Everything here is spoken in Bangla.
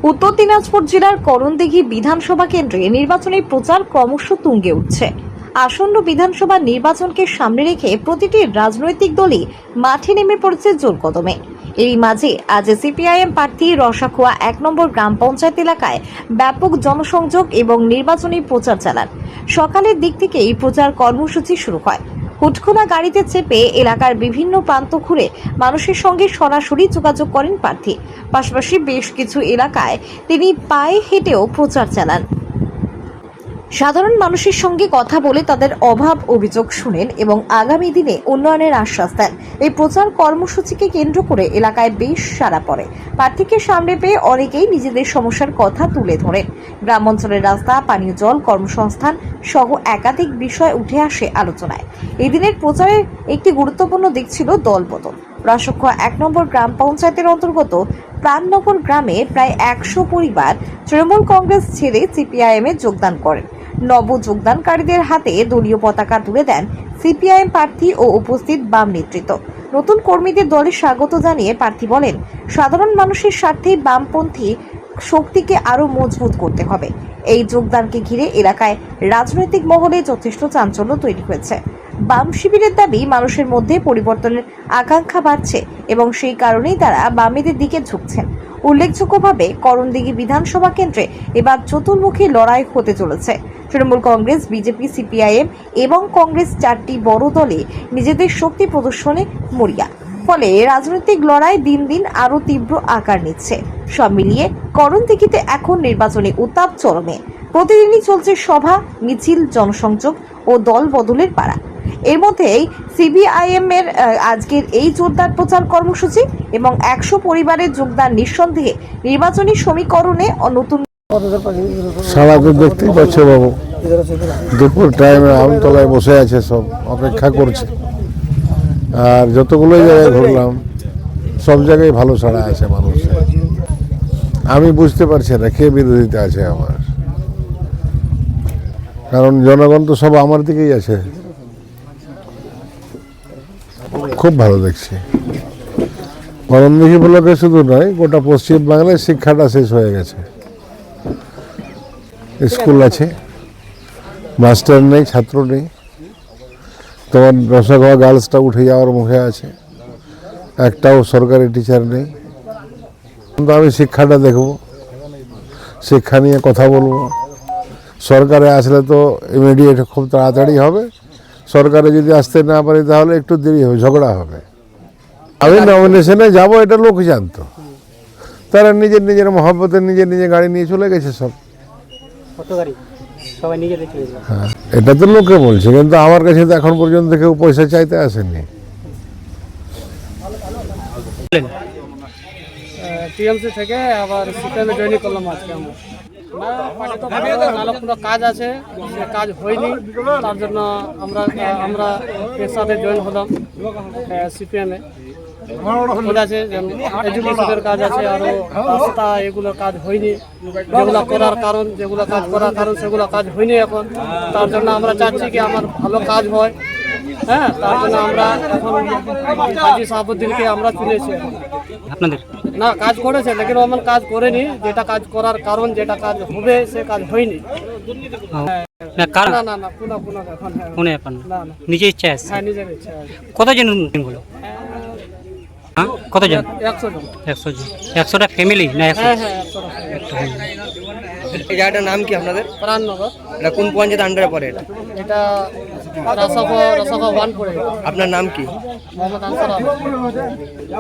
উত্তর দিনাজপুর জেলার করণদিঘি বিধানসভা কেন্দ্রে নির্বাচনী প্রচার ক্রমশ তুঙ্গে উঠছে। আসন্ন বিধানসভা নির্বাচনকে সামনে রেখে প্রতিটি রাজনৈতিক দলই মাঠে নেমে পড়েছে জোর কদমে। এরই মাঝে আজ সিপিআইএম প্রার্থী রসাখোয়া ১ নম্বর গ্রাম পঞ্চায়েত এলাকায় ব্যাপক জনসংযোগ এবং নির্বাচনী প্রচার চালান। সকালের দিক থেকে এই প্রচার কর্মসূচি শুরু হয়। হুটখোলা গাড়িতে চেপে এলাকার বিভিন্ন প্রান্ত ঘুরে মানুষের সঙ্গে সরাসরি যোগাযোগ করেন প্রার্থী। পাশাপাশি বেশ কিছু এলাকায় তিনি পায়ে হেঁটেও প্রচার চালান। সাধারণ মানুষের সঙ্গে কথা বলে তাদের অভাব অভিযোগ শুনেন এবং আগামী দিনে উন্নয়নের আশ্বাস দেন। এই প্রচার কর্মসূচিকে কেন্দ্র করে এলাকায় বেশ সাড়া পড়ে। প্রার্থীকে সামনে পেয়ে অনেকেই নিজেদের সমস্যার কথা তুলে ধরেন। গ্রাম অঞ্চলের রাস্তা, পানীয় জল, কর্মসংস্থান সহ একাধিক বিষয় উঠে আসে আলোচনায়। এই দিনের প্রচারের একটি গুরুত্বপূর্ণ দিক ছিল দলবদল। রসাখোয়া ১ নম্বর গ্রাম পঞ্চায়েতের অন্তর্গত প্রাণনগর গ্রামে প্রায় ১০০ পরিবার তৃণমূল কংগ্রেস ছেড়ে সিপিআইএমে যোগদান করেন। নব যোগদানকারীদের হাতে দলীয় পতাকা তুলে দেন সিপিআইএম প্রার্থী ও উপস্থিত বাম নেতৃত্ব। নতুন কর্মীদের দলে স্বাগত জানিয়ে প্রার্থী বলেন, সাধারণ মানুষের স্বার্থে বামপন্থী শক্তিকে আরও মজবুত করতে হবে। এই যোগদানকে ঘিরে এলাকায় রাজনৈতিক মহলে যথেষ্ট চাঞ্চল্য তৈরি হয়েছে। বাম শিবিরের দাবি, মানুষের মধ্যে পরিবর্তনের আকাঙ্ক্ষা বাড়ছে এবং সেই কারণেই তারা বামেদের দিকে ঝুঁকছেন। উল্লেখযোগ্যভাবে করণদিঘি বিধানসভা কেন্দ্রে এবার চতুর্মুখী লড়াই হতে চলেছে। তৃণমূল কংগ্রেস, বিজেপি, সিপিআইএম এবং কংগ্রেস চারটি বড় দলে নিজেদের শক্তি প্রদর্শনে মরিয়া। ফলে রাজনৈতিক লড়াই দিন দিন আরও তীব্র আকার নিচ্ছে। সব মিলিয়ে করণদিঘিতে এখন নির্বাচনী উত্তাপ চরমে। প্রতিদিনই চলছে সভা, মিছিল, জনসংযোগ ও দল বদলের পাড়া। এর মধ্যেই সিপিআইএম এর আজকের এই জোরদার প্রচার কর্মসূচি এবং ১০০ পরিবারের যোগদান নিঃসন্দেহে নির্বাচনী সমীকরণে নতুন সারা তো দেখতেই পাচ্ছে বাবু, দুপুর টাইমে আমতলায় বসে আছে, সব অপেক্ষা করছে। আর যতগুলো জায়গায় ঘুরলাম সব জায়গায় ভালো সাড়া আছে মানুষের। আমি বুঝতে পারছি না কে বিরোধিতা আছে আমার, কারণ জনগণ তো সব আমার দিকেই আছে। খুব ভালো দেখছি। করণদিঘি ব্লকে শুধু নয়, গোটা পশ্চিম বাংলায় শিক্ষাটা শেষ হয়ে গেছে। স্কুল আছে, মাস্টার নেই, ছাত্র নেই। তোমার রসাখোয়া গার্লসটা উঠে যাওয়ার মুখে আছে, একটাও সরকারি টিচার নেই। কিন্তু আমি শিক্ষাটা দেখব, শিক্ষা নিয়ে কথা বলবো। সরকারে আসলে তো ইমিডিয়েট খুব তাড়াতাড়ি হবে, সরকারে যদি আসতে না পারি তাহলে একটু দেরি হবে, ঝগড়া হবে। আমি নমিনেশনে যাব এটা লোক জানতো, তারা নিজের নিজের মহব্বতে নিজের নিজের গাড়ি নিয়ে চলে গেছে সব। হ্যাঁ, এটা তো লোকে বলছে, কিন্তু আমার কাছে তো এখন পর্যন্ত কেউ পয়সা চাইতে আসেনি। টিএমসি থেকে আবার সিপিএমে জয়েন করলাম আজকে। আমরা কোনো কাজ আছে, সে কাজ হয়নি, তার জন্য আমরা একসাথে জয়েন হলাম সিপিএমে। আছে এডুকেশনের কাজ আছে, আরও রাস্তা এগুলোর কাজ হয়নি, যেগুলো করার কারণ সেগুলো কাজ হয়নি এখন। তার জন্য আমরা চাচ্ছি কি আমার ভালো কাজ হয়। হ্যাঁ, তার জন্য আমরা এখন হাজি সাহাবুদ্দিনকে আমরা চুনেছি। আপনাদের না কাজ করেছে, লেকিন আমার কাজ করেনি। যেটা কাজ করার কারণ, যেটা কাজ হবে সে কাজ হয়নি। নিজের ইচ্ছা আছে। হ্যাঁ, নিজের ইচ্ছা। কতজন বলো? কতজন? 100 জন। 100 জন। 100টা ফ্যামিলি না? হ্যাঁ, 100টা। এই জায়গাটার নাম কি আপনাদের? প্রাণনগর। এটা কোন পঞ্চায়েত আন্ডারে পড়ে? এটা রসাখোয়া 1 পড়ে। আপনার নাম কি? মোহাম্মদ আনসার আহমেদ।